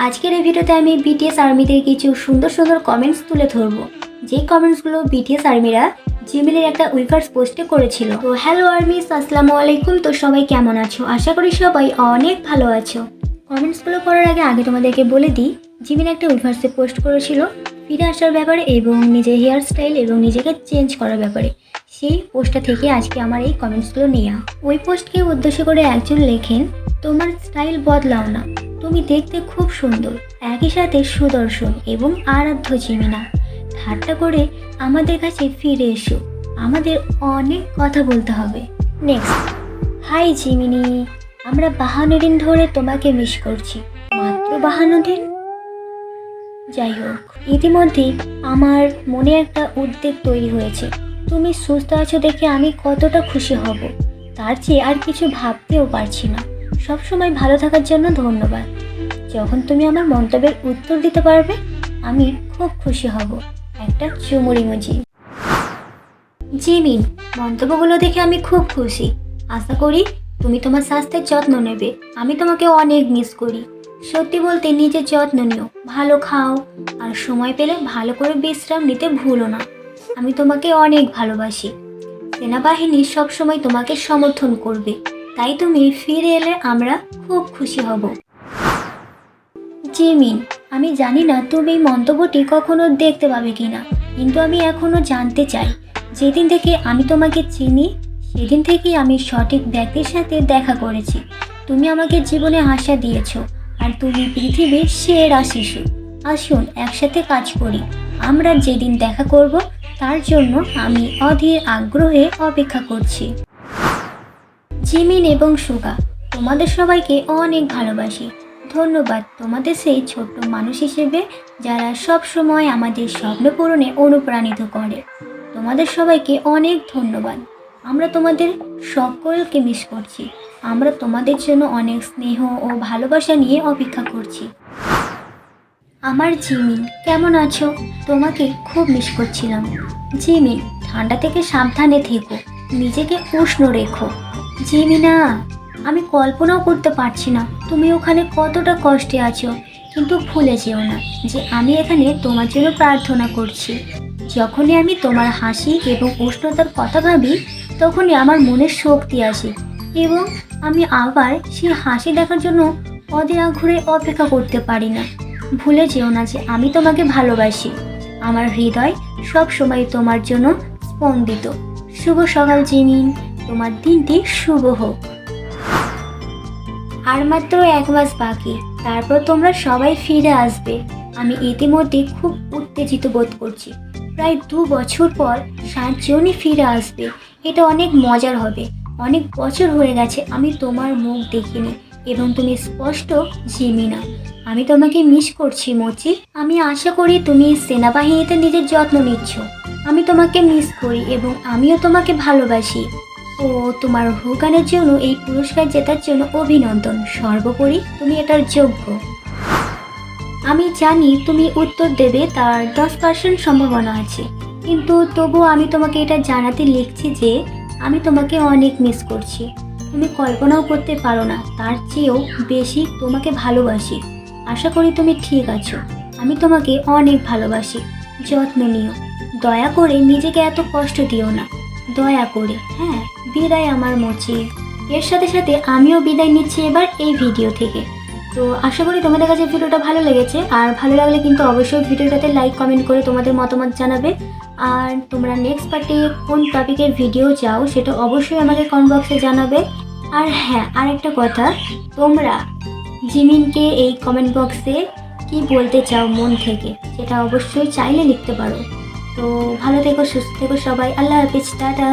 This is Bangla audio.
আজকের এই ভিডিওতে আমি বিটিএস আর্মিদের কিছু সুন্দর সুন্দর কমেন্টস তুলে ধরবো, যেই কমেন্টসগুলো বিটিএস আর্মিরা জিমেলের একটা উইভার্স পোস্টে করেছিল। তো হ্যালো আর্মিস, আসসালামু আলাইকুম। তো সবাই কেমন আছো? আশা করি সবাই অনেক ভালো আছো। কমেন্টসগুলো পড়ার আগে তোমাদেরকে বলে দিই, জিমেল একটা উইভার্সে পোস্ট করেছিল ফিরে আসার ব্যাপারে এবং নিজের হেয়ার স্টাইল এবং নিজেকে চেঞ্জ করার ব্যাপারে। সেই পোস্টটা থেকে আজকে আমার এই কমেন্টসগুলো নেওয়া। ওই পোস্টকে উদ্দেশ্য করে একজন লেখেন, তোমার স্টাইল বদলাও না, তুমি দেখতে খুব সুন্দর, একই সাথে সুদর্শন এবং আরাধ্য জিমিনা। ঠাট্টা করে আমাদের কাছে ফিরে এসো, আমাদের অনেক কথা বলতে হবে। নেক্সট, হাই জিমিনি, আমরা 52 দিন ধরে তোমাকে মিস করছি। মাত্র 52 দিন? যাই হোক, ইতিমধ্যে আমার মনে একটা উদ্বেগ তৈরি হয়েছে। তুমি সুস্থ আছো দেখে আমি কতটা খুশি হব, তার চেয়ে আর কিছু ভাবতেও পারছি না। সবসময় ভালো থাকার জন্য ধন্যবাদ। যখন তুমি আমার মন্তব্যের উত্তর দিতে পারবে, আমি খুব খুশি হব। একটা চুমুর ইমোজি। জিমিন, মন্তব্যগুলো দেখে আমি খুব খুশি। আশা করি তুমি তোমার স্বাস্থ্যের যত্ন নেবে। আমি তোমাকে অনেক মিস করি। সত্যি বলতে নিজের যত্ন নিও, ভালো খাও, আর সময় পেলে ভালো করে বিশ্রাম নিতে ভুলো না। আমি তোমাকে অনেক ভালোবাসি। সেনাবাহিনী সবসময় তোমাকে সমর্থন করবে, তাই তুমি ফিরে এলে আমরা খুব খুশি হব। জিমিন, আমি জানি না তুমি এই মন্তব্যটি কখনো দেখতে পাবে কিনা, কিন্তু আমি এখনো জানতে চাই। যেদিন থেকে আমি তোমাকে চিনি, সেদিন থেকেই আমি সঠিক ব্যক্তির সাথে দেখা করেছি। তুমি আমাকে জীবনে আশা দিয়েছ, আর তুমি পৃথিবীর সেরা শিশু। আসুন একসাথে কাজ করি। আমরা যেদিন দেখা করব, তার জন্য আমি অধীর আগ্রহে অপেক্ষা করছি। জিমিন এবং সুগা, তোমাদের সবাইকে অনেক ভালোবাসি। ধন্যবাদ তোমাদের সেই ছোট্ট মানুষ হিসেবে যারা সব সময় আমাদের স্বপ্ন পূরণে অনুপ্রাণিত করে। তোমাদের সবাইকে অনেক ধন্যবাদ। আমরা তোমাদের সকলকে মিস করছি। আমরা তোমাদের জন্য অনেক স্নেহ ও ভালোবাসা নিয়ে অপেক্ষা করছি। আমার জিমিন, কেমন আছো? তোমাকে খুব মিস করছিলাম। জিমিন, ঠান্ডা থেকে সাবধানে থেকো, নিজেকে উষ্ণ রেখো। জিমিনা, আমি কল্পনাও করতে পারছি না তুমি ওখানে কতটা কষ্টে আছো, কিন্তু ভুলে যেও না যে আমি এখানে তোমার জন্য প্রার্থনা করছি। যখনই আমি তোমার হাসি এবং উষ্ণতার কথা ভাবি, তখনই আমার মনে শক্তি আসে এবং আমি আবার সেই হাসি দেখার জন্য অধীর আগ্রহে অপেক্ষা করতে পারি না। ভুলে যেও না যে আমি তোমাকে ভালোবাসি। আমার হৃদয় সব সময় তোমার জন্য স্পন্দিত। শুভ সকাল জিমিন, তোমার দিনটি শুভ হোক। আর মাত্র 1 মাস বাকি, তারপর তোমরা সবাই ফিরে আসবে। আমি ইতিমধ্যে খুব উত্তেজিত বোধ করছি। প্রায় 2 বছর পর 7 জনই ফিরে আসবে। এটা অনেক মজার হবে। অনেক বছর হয়ে গেছে আমি তোমার মুখ দেখিনি এবং তুমি স্পষ্ট জিমিনা। আমি তোমাকে মিস করছি মোচি। আমি আশা করি তুমি সেনাবাহিনীতে নিজের যত্ন নিচ্ছ। আমি তোমাকে মিস করি এবং আমিও তোমাকে ভালোবাসি। ও তোমার গানের জন্য এই পুরস্কার জেতার জন্য অভিনন্দন। সর্বোপরি তুমি এটার যোগ্য। আমি জানি তুমি উত্তর দেবে, তার 10% সম্ভাবনা আছে, কিন্তু তবুও আমি তোমাকে এটা জানাতে লিখছি যে আমি তোমাকে অনেক মিস করছি। তুমি কল্পনাও করতে পারো না, তার চেয়েও বেশি তোমাকে ভালোবাসি। আশা করি তুমি ঠিক আছো। আমি তোমাকে অনেক ভালোবাসি। যত্ন নিও। দয়া করে নিজেকে এত কষ্ট দিও না, দয়া করে। হ্যাঁ, বিদায় আমার মোচি। এর সাথে সাথে আমিও বিদায় নিচ্ছি এবার এই ভিডিও থেকে। তো আশা করি তোমাদের কাছে ভিডিওটা ভালো লেগেছে, আর ভালো লাগলে কিন্তু অবশ্যই ভিডিওটাতে লাইক কমেন্ট করে তোমাদের মতামত জানাবে। আর তোমরা নেক্সট পার্টে কোন টপিকের ভিডিও চাও সেটা অবশ্যই আমাকে কমেন্ট বক্সে জানাবে। আর হ্যাঁ, আরেকটা কথা, তোমরা জিমিনকে এই কমেন্ট বক্সে কি বলতে চাও মন থেকে, সেটা অবশ্যই চাইলে লিখতে পারো। তো ভালো থেকো, সুস্থ থেকো সবাই। আল্লাহ হাফিজ, টাটা।